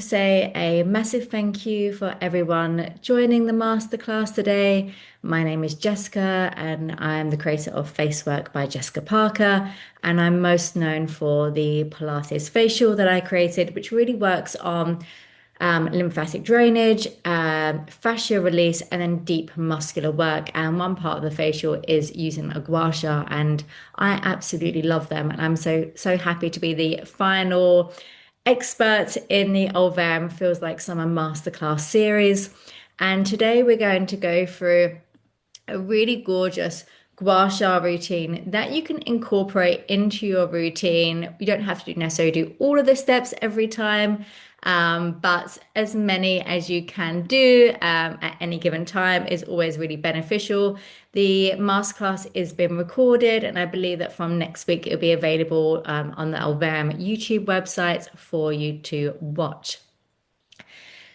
Say a massive thank you for everyone joining the masterclass today. My name is Jessica, and I'm the creator of FACEWORK by Jessica Parker. And I'm most known for the Pilates facial that I created, which really works on lymphatic drainage, fascia release, and then deep muscular work. And one part of the facial is using a gua sha, and I absolutely love them. And I'm so happy to be the final expert in the Olverum Feels Like Summer Masterclass series. And today we're going to go through a really gorgeous gua sha routine that you can incorporate into your routine. You don't have to necessarily do all of the steps every time, but as many as you can do at any given time is always really beneficial. The masterclass is being recorded, and I believe that from next week it'll be available on the Olverum YouTube website for you to watch.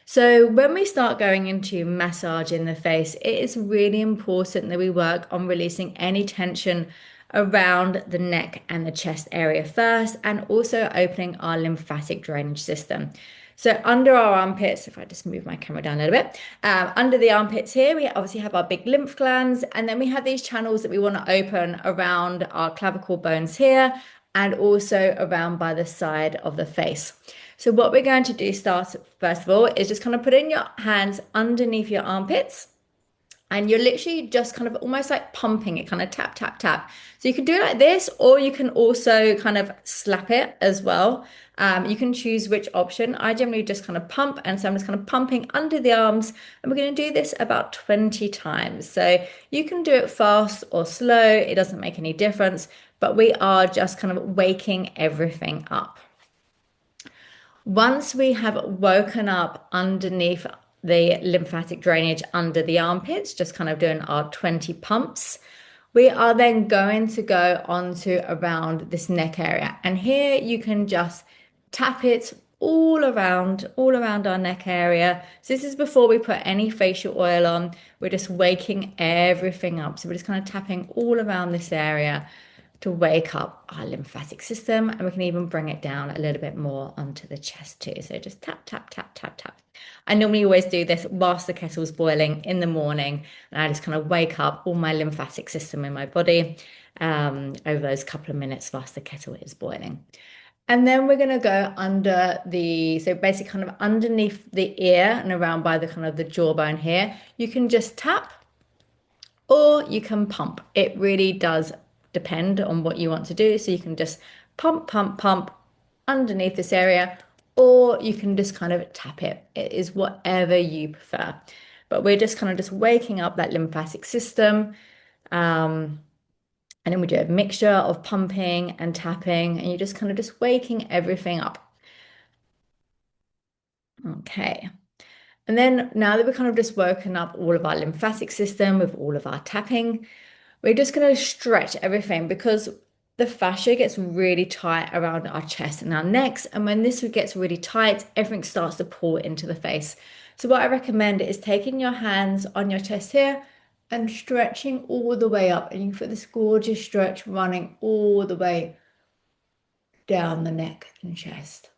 So when we start going into massaging the face, it is really important that we work on releasing any tension around the neck and the chest area first, and also opening our lymphatic drainage system. So under our armpits, if I just move my camera down a little bit, under the armpits here, we obviously have our big lymph glands, and then we have these channels that we want to open around our clavicle bones here, and also around by the side of the face. So what we're going to do first of all is just kind of put in your hands underneath your armpits, and you're literally just kind of almost like pumping it, kind of tap, tap, tap. So you can do it like this, or you can also kind of slap it as well. You can choose which option. I generally just kind of pump, and so I'm just kind of pumping under the arms, and we're going to do this about 20 times. So you can do it fast or slow, it doesn't make any difference, but we are just kind of waking everything up. Once we have woken up underneath the lymphatic drainage under the armpits, just kind of doing our 20 pumps, we are then going to go onto around this neck area. And here you can just tap it all around our neck area. So this is before we put any facial oil on. We're just waking everything up. So we're just kind of tapping all around this area to wake up our lymphatic system, and we can even bring it down a little bit more onto the chest too. So just tap, tap, tap, tap, tap. I normally always do this whilst the kettle's boiling in the morning, and I just kind of wake up all my lymphatic system in my body over those couple of minutes whilst the kettle is boiling. And then we're going to go so basically kind of underneath the ear and around by the kind of the jawbone here. You can just tap, or you can pump. It really does depend on what you want to do. So you can just pump, pump, pump underneath this area, or you can just kind of tap it. It is whatever you prefer. But we're just kind of just waking up that lymphatic system. And then we do a mixture of pumping and tapping, and you're just kind of just waking everything up. Okay. And then now that we've kind of just woken up all of our lymphatic system with all of our tapping, we're just going to stretch everything, because the fascia gets really tight around our chest and our necks. And when this gets really tight, everything starts to pull into the face. So what I recommend is taking your hands on your chest here and stretching all the way up. And you can feel this gorgeous stretch running all the way down the neck and chest.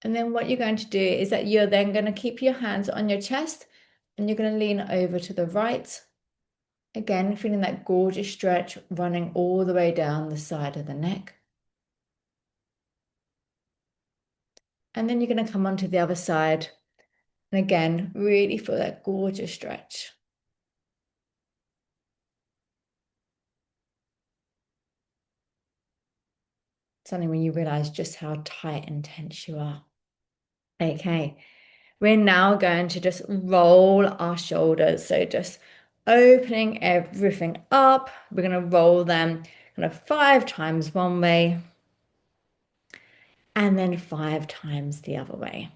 And then what you're going to do is that you're then going to keep your hands on your chest, and you're going to lean over to the right. Again, feeling that gorgeous stretch running all the way down the side of the neck. And then you're going to come onto the other side. And again, really feel that gorgeous stretch. Something when you realize just how tight and tense you are. Okay, we're now going to just roll our shoulders. So just opening everything up. We're going to roll them kind of 5 times one way, and then 5 times the other way.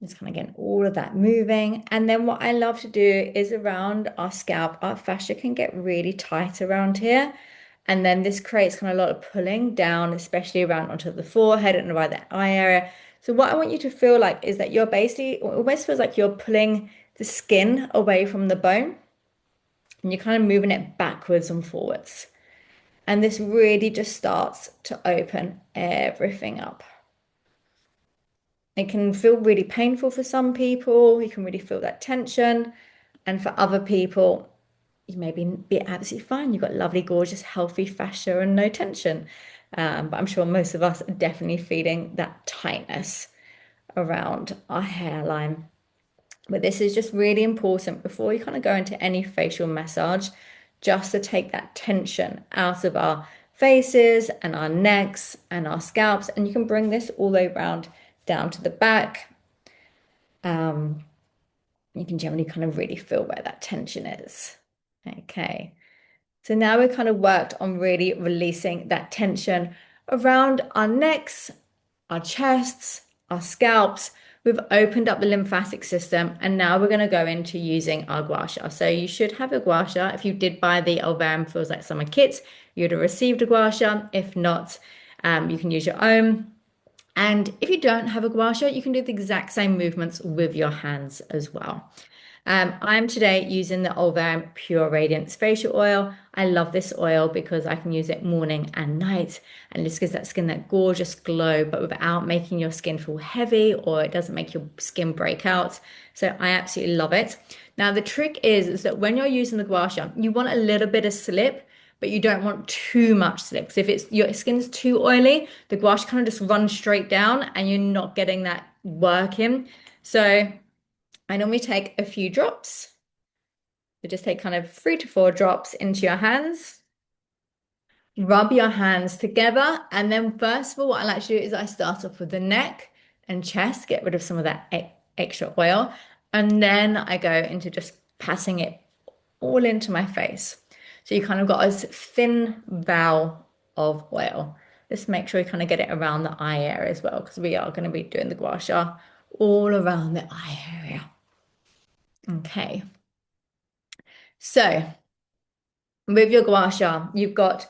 Just kind of getting all of that moving. And then what I love to do is around our scalp, our fascia can get really tight around here. And then this creates kind of a lot of pulling down, especially around onto the forehead and around the eye area. So what I want you to feel like is that you're basically, it almost feels like you're pulling the skin away from the bone. and you're kind of moving it backwards and forwards. And this really just starts to open everything up. It can feel really painful for some people. You can really feel that tension. And for other people, you may be absolutely fine. You've got lovely, gorgeous, healthy fascia and no tension. But I'm sure most of us are definitely feeling that tightness around our hairline. But this is just really important before you kind of go into any facial massage, just to take that tension out of our faces and our necks and our scalps. And you can bring this all the way around down to the back. Um, you can generally kind of really feel where that tension is. Okay. So now we've kind of worked on really releasing that tension around our necks, our chests, our scalps. We've opened up the lymphatic system, and now we're going to go into using our gua sha. So you should have a gua sha. If you did buy the Olverum Feels Like Summer kits, you'd have received a gua sha. If not, you can use your own. And if you don't have a gua sha, you can do the exact same movements with your hands as well. I'm today using the Olverum Pure Radiance Facial Oil. I love this oil because I can use it morning and night, and it just gives that skin that gorgeous glow, but without making your skin feel heavy, or it doesn't make your skin break out. So I absolutely love it. Now the trick is that when you're using the gua sha, you want a little bit of slip, but you don't want too much slip. So if it's your skin's too oily, the gua sha kind of just runs straight down, and you're not getting that work in. So I normally take a few drops. So just take kind of 3 to 4 drops into your hands. Rub your hands together. And then first of all, what I like to do is I start off with the neck and chest, get rid of some of that extra oil. And then I go into just passing it all into my face. So you kind of got a thin veil of oil. Just make sure you kind of get it around the eye area as well, because we are going to be doing the gua sha all around the eye area. Okay. So with your gua sha, you've got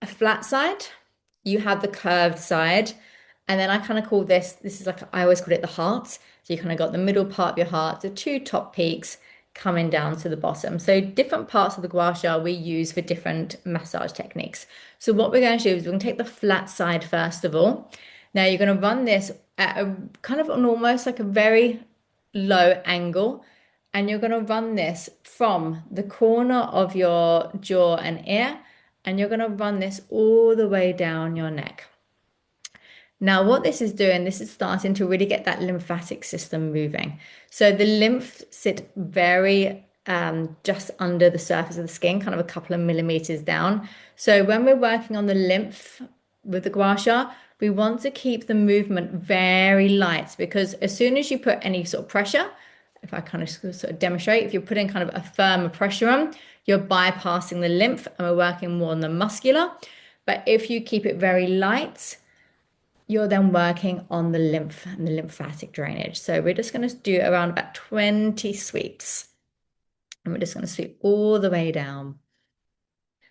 a flat side, you have the curved side, and then I kind of call this is like, I always call it the heart. So you kind of got the middle part of your heart, the 2 top peaks coming down to the bottom. So different parts of the gua sha we use for different massage techniques. So what we're going to do is we're going to take the flat side first of all. Now you're going to run this at a kind of an almost like a very low angle, and you're going to run this from the corner of your jaw and ear, and you're going to run this all the way down your neck. Now, what this is doing, this is starting to really get that lymphatic system moving. So the lymph sit very just under the surface of the skin, kind of a couple of millimeters down. So when we're working on the lymph with the gua sha, we want to keep the movement very light, because as soon as you put any sort of pressure, if I kind of sort of demonstrate, if you're putting kind of a firmer pressure on, you're bypassing the lymph, and we're working more on the muscular. But if you keep it very light, you're then working on the lymph and the lymphatic drainage. So we're just going to do around about 20 sweeps, and we're just going to sweep all the way down.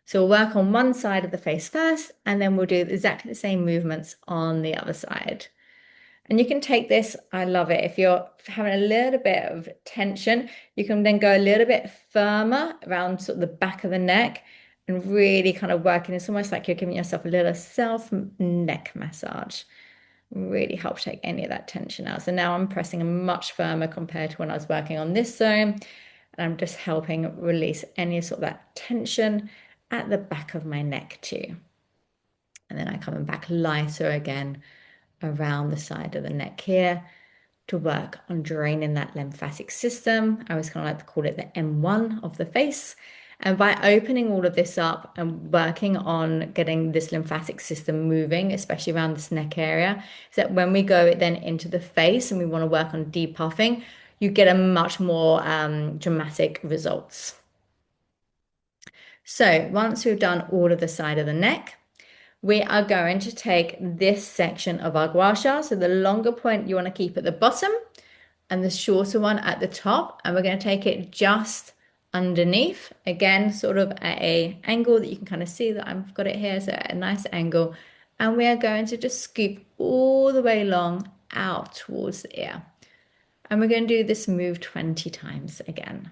So we'll work on one side of the face first, and then we'll do exactly the same movements on the other side. And you can take this, I love it. If you're having a little bit of tension, you can then go a little bit firmer around sort of the back of the neck and really kind of working. It's almost like you're giving yourself a little self neck massage. Really helps take any of that tension out. So now I'm pressing much firmer compared to when I was working on this zone. And I'm just helping release any sort of that tension at the back of my neck too. And then I'm coming back lighter again around the side of the neck here to work on draining that lymphatic system. I always kind of like to call it the M1 of the face. And by opening all of this up and working on getting this lymphatic system moving, especially around this neck area, is that when we go then into the face and we want to work on depuffing, you get a much more dramatic results. So once we've done all of the side of the neck, we are going to take this section of our gua sha. So the longer point you want to keep at the bottom and the shorter one at the top. And we're going to take it just underneath, again, sort of at a angle that you can kind of see that I've got it here. So at a nice angle. And we are going to just scoop all the way along out towards the ear. And we're going to do this move 20 times again.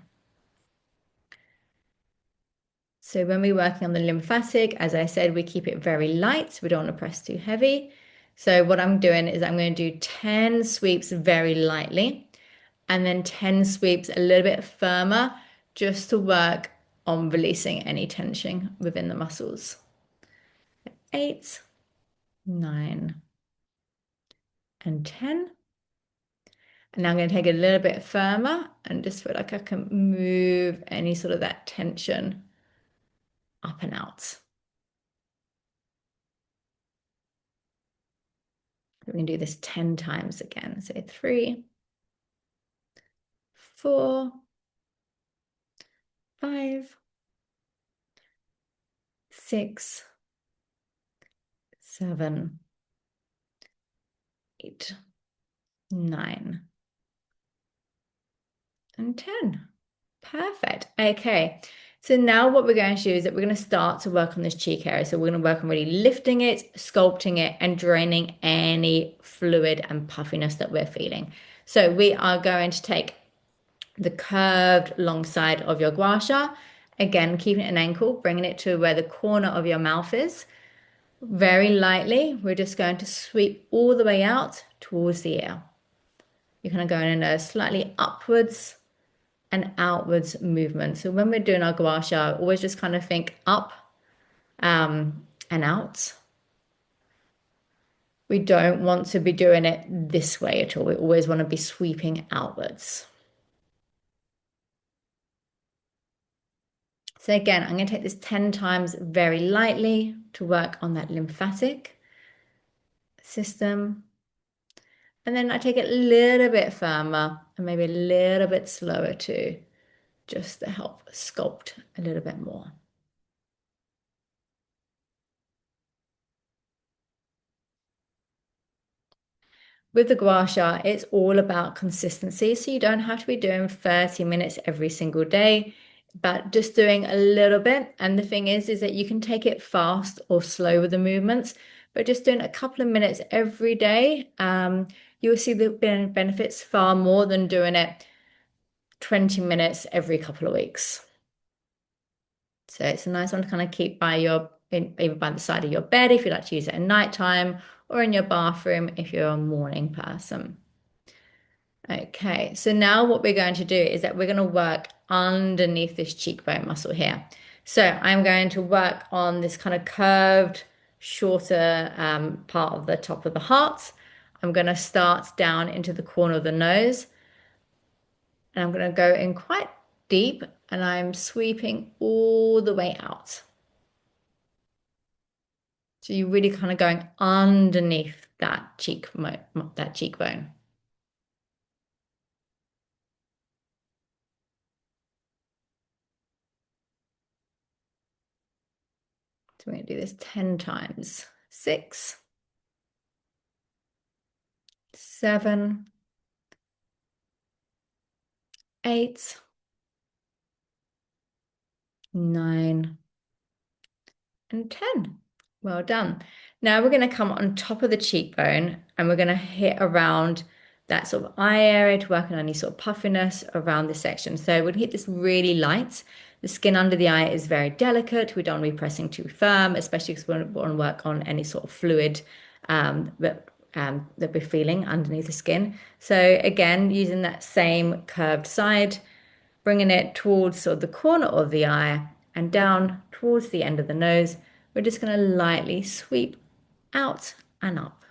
So when we're working on the lymphatic, as I said, we keep it very light. We don't want to press too heavy. So what I'm doing is I'm going to do 10 sweeps very lightly and then 10 sweeps a little bit firmer just to work on releasing any tension within the muscles. 8, 9, and 10. And now I'm going to take it a little bit firmer and just feel like I can move any sort of that tension up and out. We can do this 10 times again. So 3, 4, 5, 6, 7, 8, 9, and 10. Perfect. Okay. So now what we're going to do is that we're going to start to work on this cheek area. So we're going to work on really lifting it, sculpting it, and draining any fluid and puffiness that we're feeling. So we are going to take the curved long side of your gua sha. Again, keeping it an ankle, bringing it to where the corner of your mouth is. Very lightly, we're just going to sweep all the way out towards the ear. You're kind of going in a slightly upwards and outwards movement. So when we're doing our gua sha, always just kind of think up and out. We don't want to be doing it this way at all. We always want to be sweeping outwards. So again, I'm going to take this 10 times very lightly to work on that lymphatic system. And then I take it a little bit firmer and maybe a little bit slower too, just to help sculpt a little bit more. With the gua sha, it's all about consistency. So you don't have to be doing 30 minutes every single day, but just doing a little bit. And the thing is that you can take it fast or slow with the movements, but just doing a couple of minutes every day, you'll see the benefits far more than doing it 20 minutes every couple of weeks. So it's a nice one to kind of keep by either by the side of your bed if you like to use it at nighttime, or in your bathroom if you're a morning person. Okay, so now what we're going to do is that we're going to work underneath this cheekbone muscle here. So I'm going to work on this kind of curved, shorter part of the top of the heart. I'm going to start down into the corner of the nose, and I'm going to go in quite deep, and I'm sweeping all the way out. So you're really kind of going underneath that cheekbone. So we're going to do this 10 times. 6, 7, 8, 9, and 10. Well done. Now we're going to come on top of the cheekbone and we're going to hit around that sort of eye area to work on any sort of puffiness around this section. So we're going to hit this really light. The skin under the eye is very delicate. We don't want to be pressing too firm, especially because we want to work on any sort of fluid that we're feeling underneath the skin. So again, using that same curved side, bringing it towards sort of the corner of the eye and down towards the end of the nose. We're just going to lightly sweep out and up.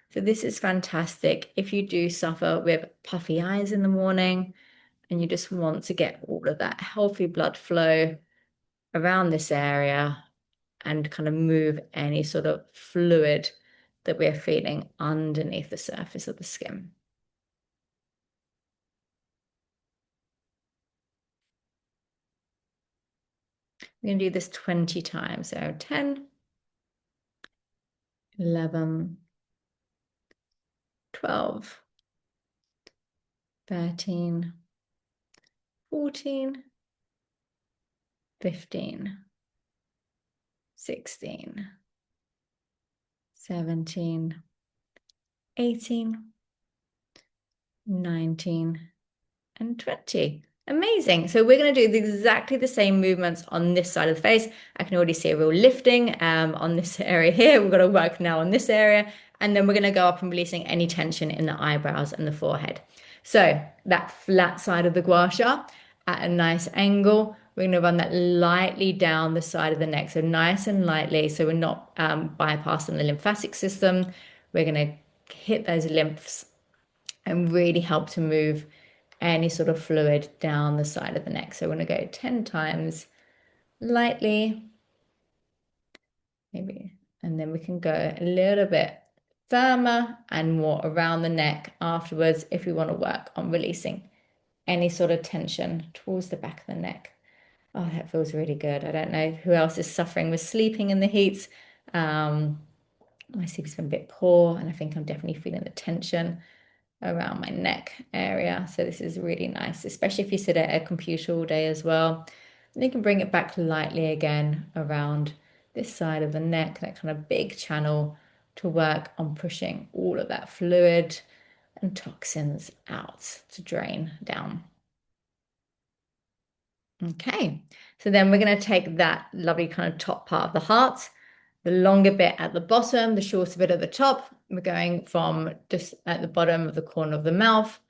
So this is fantastic if you do suffer with puffy eyes in the morning and you just want to get all of that healthy blood flow around this area and kind of move any sort of fluid that we're feeling underneath the surface of the skin. We're going to do this 20 times. So 10, 11, 12, 13, 14, 15, 16, 17, 18, 19, and 20. Amazing. So we're going to do exactly the same movements on this side of the face. I can already see a real lifting on this area here. We've got to work now on this area. And then we're going to go up and releasing any tension in the eyebrows and the forehead. So that flat side of the gua sha at a nice angle. We're going to run that lightly down the side of the neck. So nice and lightly. So we're not bypassing the lymphatic system. We're going to hit those lymphs and really help to move any sort of fluid down the side of the neck. So we're going to go 10 times lightly, maybe, and then we can go a little bit firmer and more around the neck afterwards if we want to work on releasing any sort of tension towards the back of the neck. Oh, that feels really good. I don't know who else is suffering with sleeping in the heat. My sleep's been a bit poor, and I think I'm definitely feeling the tension around my neck area. So this is really nice, especially if you sit at a computer all day as well. And you can bring it back lightly again around this side of the neck, that kind of big channel to work on pushing all of that fluid and toxins out to drain down. Okay, so then we're going to take that lovely kind of top part of the heart, the longer bit at the bottom, the shorter bit at the top. We're going from just at the bottom of the corner of the mouth,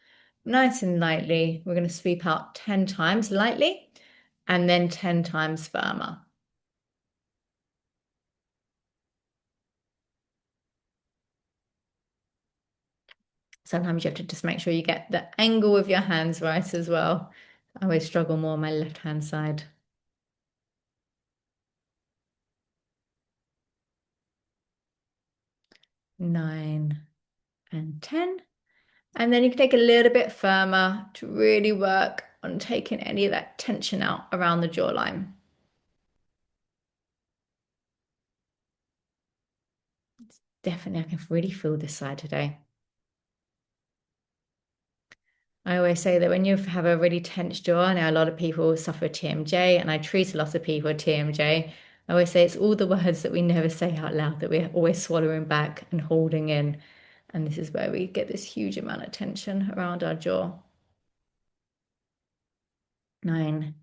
nice and lightly. We're going to sweep out 10 times lightly and then 10 times firmer. Sometimes you have to just make sure you get the angle of your hands right as well. I always struggle more on my left-hand side. 9 and 10. And then you can take a little bit firmer to really work on taking any of that tension out around the jawline. Definitely, I can really feel this side today. I always say that when you have a really tense jaw, I know a lot of people suffer TMJ, and I treat a lot of people with TMJ. I always say it's all the words that we never say out loud that we're always swallowing back and holding in. And this is where we get this huge amount of tension around our jaw. 9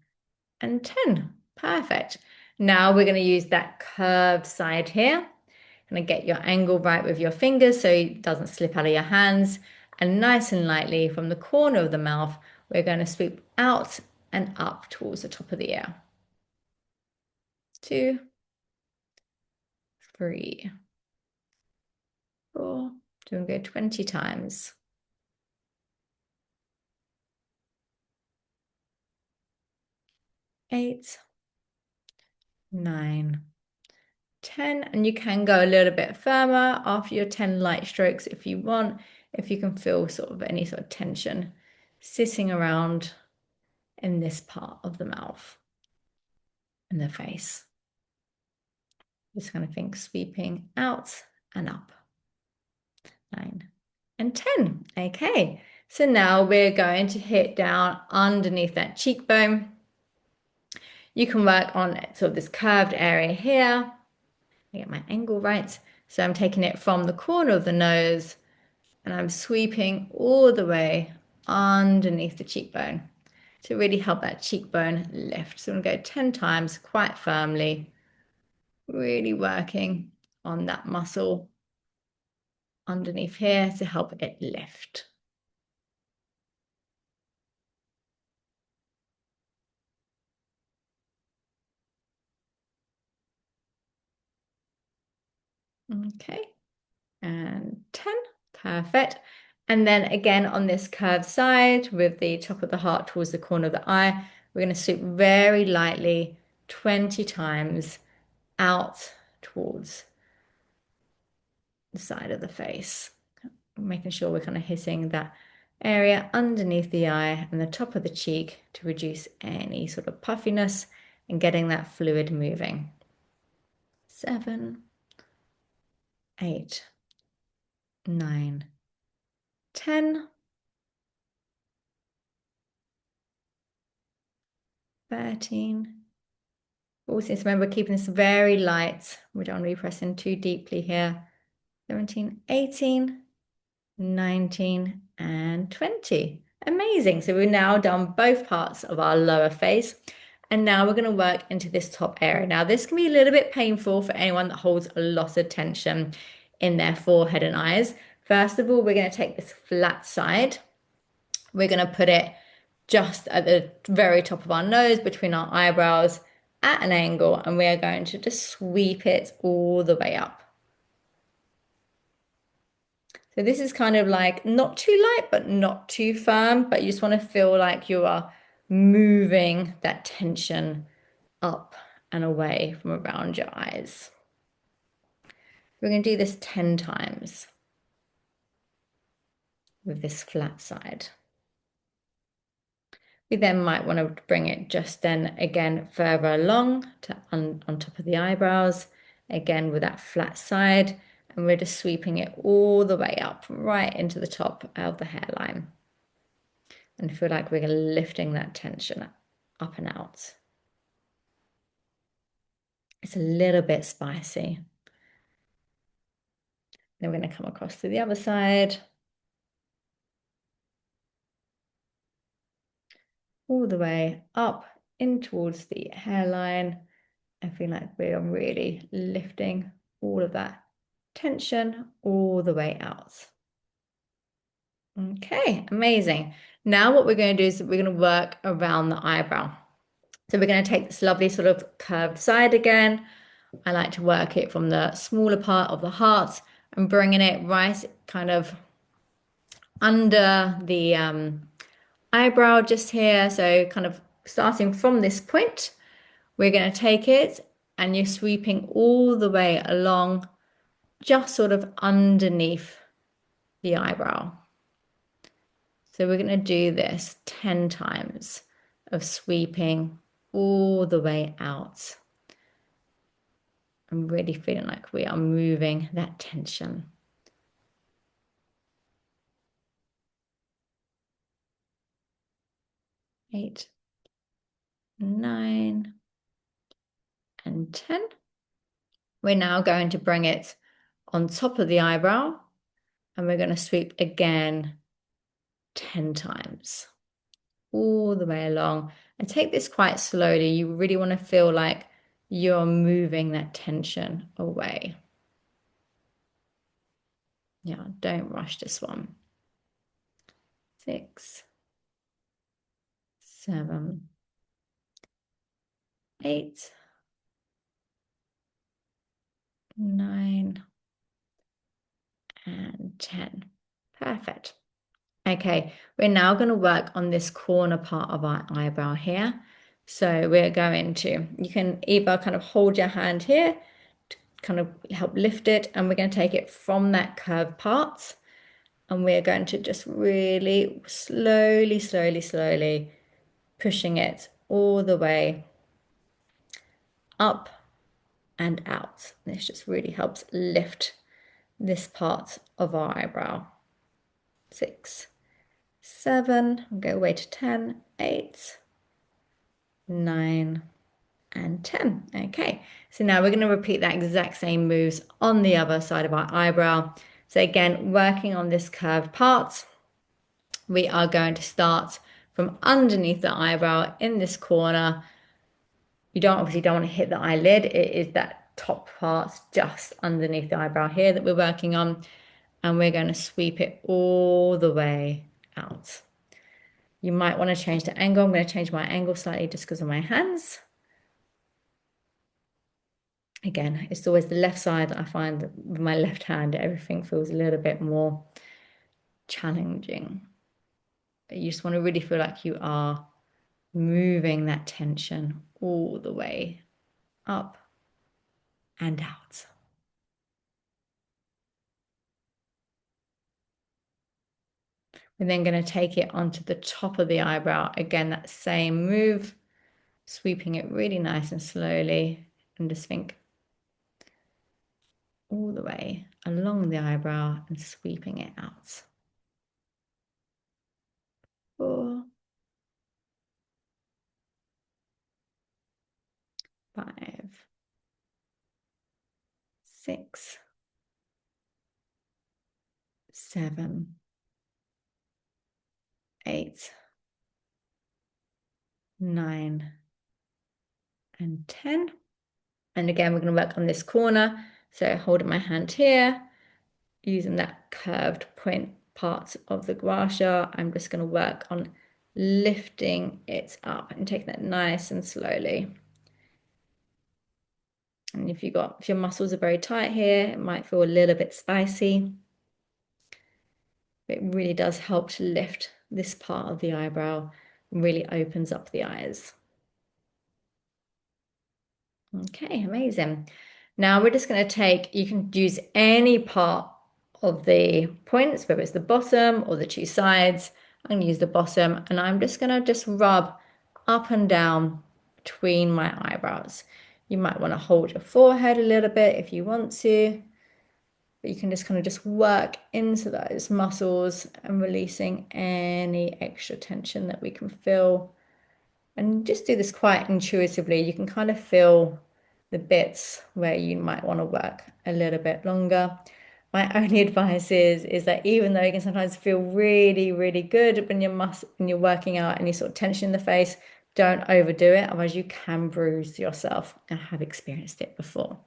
and 10. Perfect. Now we're going to use that curved side here. Going to get your angle right with your fingers so it doesn't slip out of your hands. And nice and lightly from the corner of the mouth, we're going to sweep out and up towards the top of the ear. 2, 3, 4. Doing good 20 times. 8, 9, 10. And you can go a little bit firmer after your 10 light strokes if you want, if you can feel sort of any sort of tension sitting around in this part of the mouth and the face. Just kind of think sweeping out and up. 9 and 10. Okay, so now we're going to hit down underneath that cheekbone. You can work on sort of this curved area here. I get my angle right. So I'm taking it from the corner of the nose and I'm sweeping all the way underneath the cheekbone to really help that cheekbone lift. So I'm going to go 10 times quite firmly, really working on that muscle underneath here to help it lift. Okay, and 10, perfect. And then again on this curved side with the top of the heart towards the corner of the eye, we're going to sweep very lightly 20 times out towards the side of the face, making sure we're kind of hitting that area underneath the eye and the top of the cheek to reduce any sort of puffiness and getting that fluid moving. 7, 8, 9, 10, 13, 14. So remember, keeping this very light. We don't want to be pressing too deeply here. 17, 18, 19, and 20. Amazing. So we've now done both parts of our lower face. And now we're going to work into this top area. Now, this can be a little bit painful for anyone that holds a lot of tension in their forehead and eyes. First of all, we're going to take this flat side. We're going to put it just at the very top of our nose, between our eyebrows, at an angle, and we are going to just sweep it all the way up. So this is kind of like not too light, but not too firm, but you just want to feel like you are moving that tension up and away from around your eyes. We're going to do this 10 times with this flat side. We then might want to bring it just then again further along to on top of the eyebrows, again with that flat side, and we're just sweeping it all the way up right into the top of the hairline. And feel like we're lifting that tension up and out. It's a little bit spicy. Then we're going to come across to the other side. All the way up in towards the hairline. I feel like we are really lifting all of that tension all the way out. Okay, amazing. Now what we're going to do is we're going to work around the eyebrow. So we're going to take this lovely sort of curved side again. I like to work it from the smaller part of the heart and bringing it right kind of under the eyebrow just here. So kind of starting from this point, we're going to take it and you're sweeping all the way along, just sort of underneath the eyebrow. So we're going to do this 10 times of sweeping all the way out. I'm really feeling like we are moving that tension. 8, 9, and 10. We're now going to bring it on top of the eyebrow and we're going to sweep again 10 times all the way along, and take this quite slowly. You really want to feel like you're moving that tension away. Yeah, don't rush this one. 6, 7, 8, 9, and 10. Perfect. Okay, we're now going to work on this corner part of our eyebrow here. So we're going to, you can either kind of hold your hand here to kind of help lift it, and we're going to take it from that curved part, and we're going to just really slowly, slowly, slowly pushing it all the way up and out. This just really helps lift this part of our eyebrow. 6, 7, we'll go away to 10, 8, 9, and 10. Okay, so now we're going to repeat that exact same moves on the other side of our eyebrow. So again, working on this curved part, we are going to start from underneath the eyebrow in this corner. You obviously don't want to hit the eyelid. It is that top part just underneath the eyebrow here that we're working on. And we're going to sweep it all the way out. You might want to change the angle. I'm going to change my angle slightly just because of my hands. Again, it's always the left side that I find that with my left hand, everything feels a little bit more challenging. You just want to really feel like you are moving that tension all the way up and out. We're then going to take it onto the top of the eyebrow. Again, that same move, sweeping it really nice and slowly, and just think all the way along the eyebrow and sweeping it out. 4, 5, 6, 7, 8, 9, and 10. And again, we're going to work on this corner. So holding my hand here, using that curved point part of the gua sha, I'm just going to work on lifting it up and taking it nice and slowly. And if your muscles are very tight here, it might feel a little bit spicy. But it really does help to lift this part of the eyebrow and really opens up the eyes. Okay, amazing. Now we're just going to take, you can use any part of the points, whether it's the bottom or the two sides. I'm going to use the bottom and I'm just going to just rub up and down between my eyebrows. You might want to hold your forehead a little bit if you want to, but you can just kind of just work into those muscles and releasing any extra tension that we can feel. And just do this quite intuitively. You can kind of feel the bits where you might want to work a little bit longer. My only advice is that even though you can sometimes feel really, really good when you're working out any sort of tension in the face, don't overdo it, otherwise you can bruise yourself. I have experienced it before.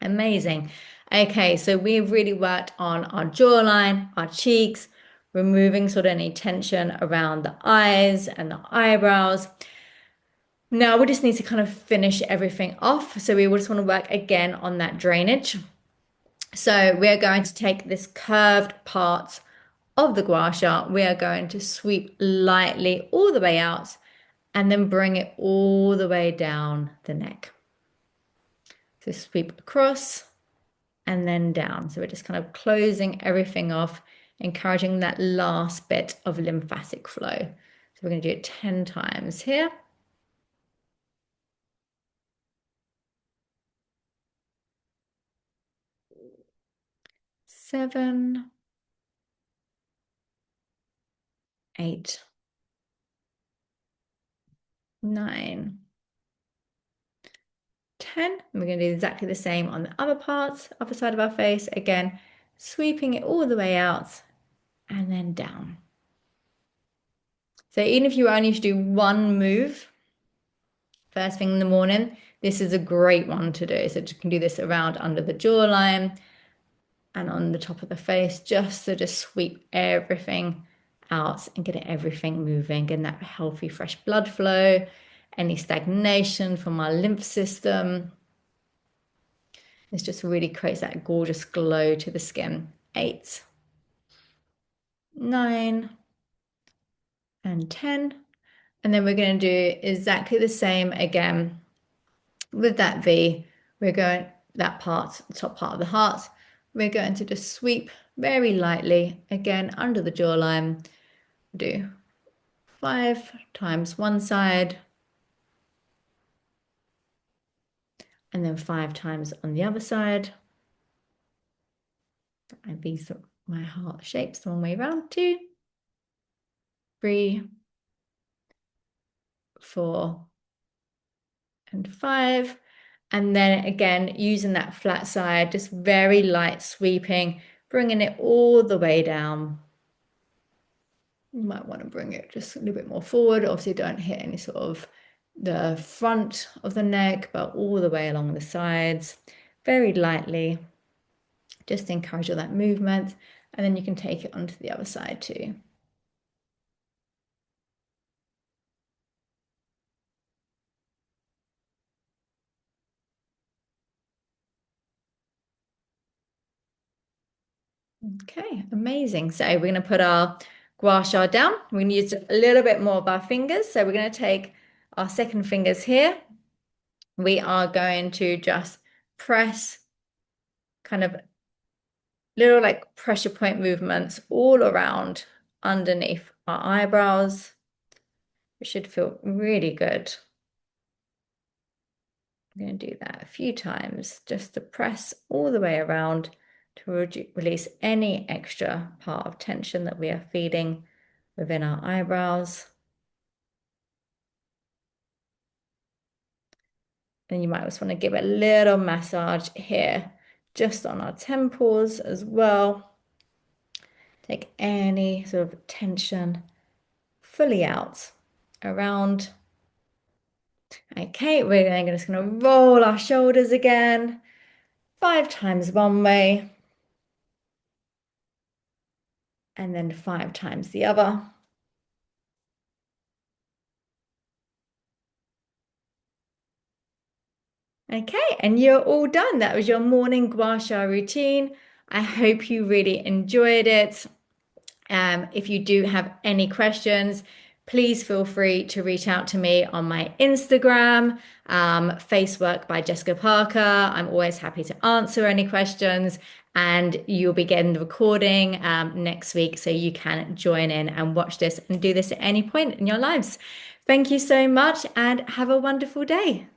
Amazing. Okay, so we've really worked on our jawline, our cheeks, removing sort of any tension around the eyes and the eyebrows. Now we just need to kind of finish everything off. So we just want to work again on that drainage. So we're going to take this curved part of the gua sha, we are going to sweep lightly all the way out and then bring it all the way down the neck. So sweep across and then down. So we're just kind of closing everything off, encouraging that last bit of lymphatic flow. So we're going to do it 10 times here. 7, 8, 9, 10. And we're going to do exactly the same on the other parts, other side of our face. Again, sweeping it all the way out and then down. So even if you only to do one move first thing in the morning, this is a great one to do. So you can do this around under the jawline and on the top of the face, just to just sweep everything out and get everything moving, getting that healthy, fresh blood flow, any stagnation from our lymph system. This just really creates that gorgeous glow to the skin. 8, 9, and 10. And then we're going to do exactly the same again with that V. We're going, that part, the top part of the heart, we're going to just sweep very lightly, again, under the jawline. Do 5 times one side, and then 5 times on the other side. And these are my heart shapes the one way around. 2, 3, 4, and 5. And then again, using that flat side, just very light sweeping, bringing it all the way down. You might want to bring it just a little bit more forward. Obviously, don't hit any sort of the front of the neck, but all the way along the sides, very lightly. Just encourage all that movement, and then you can take it onto the other side too. Okay, amazing. So we're going to put our gua sha down. We're going to use a little bit more of our fingers. So we're going to take our second fingers here. We are going to just press kind of little like pressure point movements all around underneath our eyebrows. It should feel really good. I'm going to do that a few times just to press all the way around to release any extra part of tension that we are feeling within our eyebrows. And you might just want to give a little massage here, just on our temples as well. Take any sort of tension fully out around. Okay, we're then just going to roll our shoulders again, 5 times one way and then 5 times the other. Okay, and you're all done. That was your morning gua sha routine. I hope you really enjoyed it. If you do have any questions, please feel free to reach out to me on my Instagram, FaceWork by Jessica Parker. I'm always happy to answer any questions, and you'll be getting the recording next week so you can join in and watch this and do this at any point in your lives. Thank you so much and have a wonderful day.